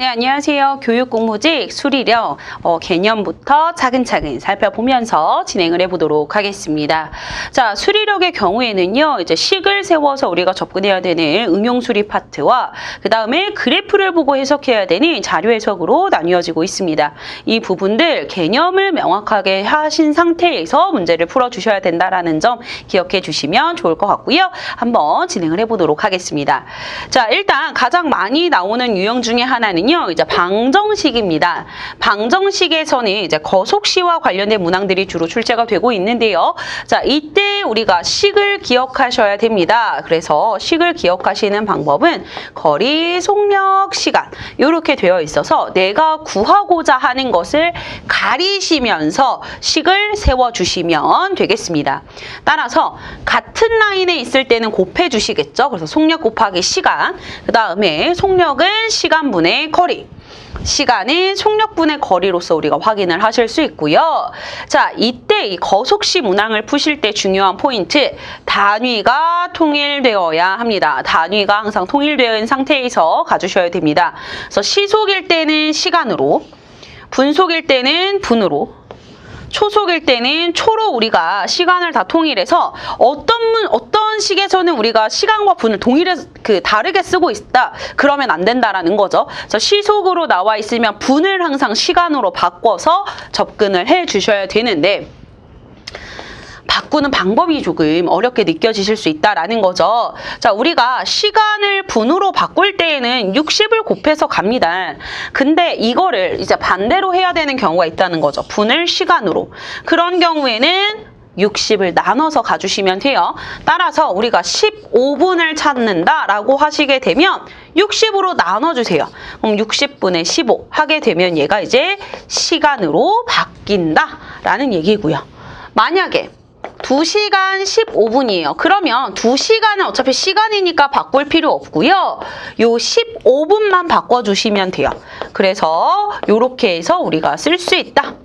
네, 안녕하세요. 교육공무직 수리력 개념부터 차근차근 살펴보면서 진행을 해보도록 하겠습니다. 자, 수리력의 경우에는요, 이제 식을 세워서 우리가 접근해야 되는 응용 수리 파트와 그 다음에 그래프를 보고 해석해야 되는 자료 해석으로 나뉘어지고 있습니다. 이 부분들 개념을 명확하게 하신 상태에서 문제를 풀어주셔야 된다라는 점 기억해 주시면 좋을 것 같고요. 한번 진행을 해보도록 하겠습니다. 자, 일단 가장 많이 나오는 유형 중에 하나는 이제 방정식입니다. 방정식에서는 이제 거속시와 관련된 문항들이 주로 출제가 되고 있는데요. 자, 이때 우리가 식을 기억하셔야 됩니다. 그래서 식을 기억하시는 방법은 거리, 속력, 시간 이렇게 되어 있어서 내가 구하고자 하는 것을 가리시면서 식을 세워주시면 되겠습니다. 따라서 같은 라인에 있을 때는 곱해 주시겠죠. 그래서 속력 곱하기 시간, 그 다음에 속력은 시간분의 거리, 시간은 속력분의 거리로서 우리가 확인을 하실 수 있고요. 자, 이때 이 거속시 문항을 푸실 때 중요한 포인트, 단위가 통일되어야 합니다. 단위가 항상 통일되어 있는 상태에서 가주셔야 됩니다. 그래서 시속일 때는 시간으로, 분속일 때는 분으로, 초속일 때는 초로 우리가 시간을 다 통일해서 어떤 식에서는 우리가 시간과 분을 다르게 쓰고 있다. 그러면 안 된다라는 거죠. 그래서 시속으로 나와 있으면 분을 항상 시간으로 바꿔서 접근을 해 주셔야 되는데 바꾸는 방법이 조금 어렵게 느껴지실 수 있다라는 거죠. 자, 우리가 시간을 분으로 바꿀 때에는 60을 곱해서 갑니다. 근데 이거를 이제 반대로 해야 되는 경우가 있다는 거죠. 분을 시간으로. 그런 경우에는 60을 나눠서 가주시면 돼요. 따라서 우리가 15분을 찾는다라고 하시게 되면 60으로 나눠주세요. 그럼 60분의 15 하게 되면 얘가 이제 시간으로 바뀐다라는 얘기고요. 만약에 2시간 15분이에요. 그러면 2시간은 어차피 시간이니까 바꿀 필요 없고요. 요 15분만 바꿔주시면 돼요. 그래서 이렇게 해서 우리가 쓸 수 있다.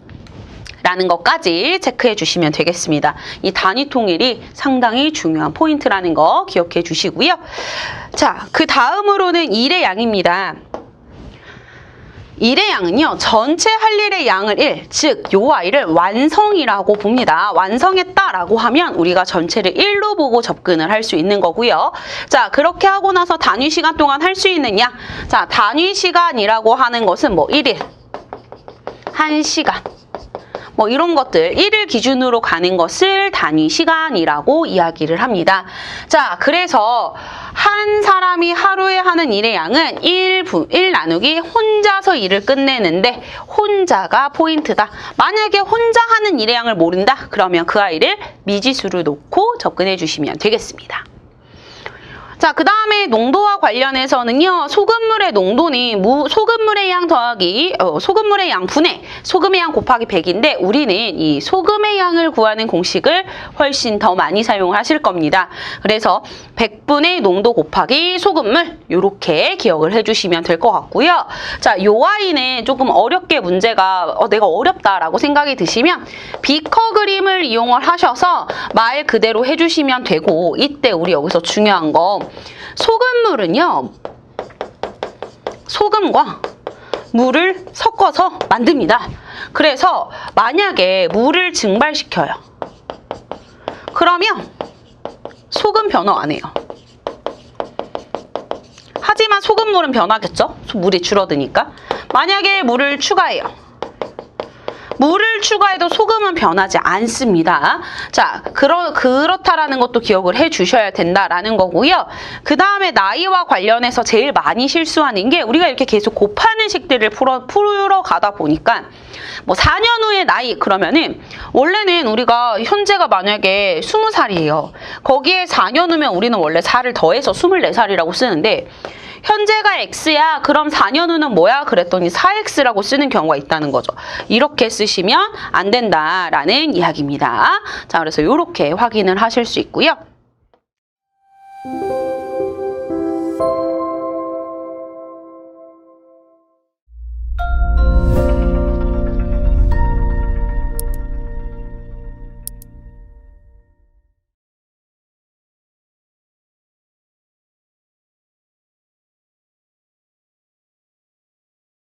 라는 것까지 체크해 주시면 되겠습니다. 이 단위 통일이 상당히 중요한 포인트라는 거 기억해 주시고요. 자, 그 다음으로는 일의 양입니다. 일의 양은요, 전체 할 일의 양을 1, 즉 요 아이를 완성이라고 봅니다. 완성했다라고 하면 우리가 전체를 1로 보고 접근을 할 수 있는 거고요. 자, 그렇게 하고 나서 단위 시간 동안 할 수 있느냐? 자, 단위 시간이라고 하는 것은 뭐 1일, 1시간, 뭐 이런 것들 1일 기준으로 가는 것을 단위 시간이라고 이야기를 합니다. 자, 그래서 한 사람이 하루에 하는 일의 양은 1 나누기 혼자서 일을 끝내는데 혼자가 포인트다. 만약에 혼자 하는 일의 양을 모른다? 그러면 그 아이를 미지수를 놓고 접근해 주시면 되겠습니다. 자, 그 다음에 농도와 관련해서는요, 소금물의 농도는 소금물의 양 더하기 소금물의 양 분의 소금의 양 곱하기 100인데 우리는 이 소금의 양을 구하는 공식을 훨씬 더 많이 사용을 하실 겁니다. 그래서 100분의 농도 곱하기 소금물 이렇게 기억을 해주시면 될 것 같고요. 자, 요 아이는 조금 어렵게 문제가 내가 어렵다라고 생각이 드시면 비커 그림을 이용을 하셔서 말 그대로 해주시면 되고, 이때 우리 여기서 중요한 거, 소금물은요, 소금과 물을 섞어서 만듭니다. 그래서 만약에 물을 증발시켜요. 그러면 소금 변화 안 해요. 하지만 소금물은 변하겠죠? 물이 줄어드니까. 만약에 물을 추가해요. 물을 추가해도 소금은 변하지 않습니다. 자, 그렇다라는 것도 기억을 해 주셔야 된다라는 거고요. 그 다음에 나이와 관련해서 제일 많이 실수하는 게 우리가 이렇게 계속 곱하는 식들을 풀어 가다 보니까 뭐 4년 후의 나이 그러면은 원래는 우리가 현재가 만약에 20살이에요. 거기에 4년 후면 우리는 원래 4를 더해서 24살이라고 쓰는데 현재가 X야. 그럼 4년 후는 뭐야? 그랬더니 4X라고 쓰는 경우가 있다는 거죠. 이렇게 쓰시면 안 된다라는 이야기입니다. 자, 그래서 이렇게 확인을 하실 수 있고요.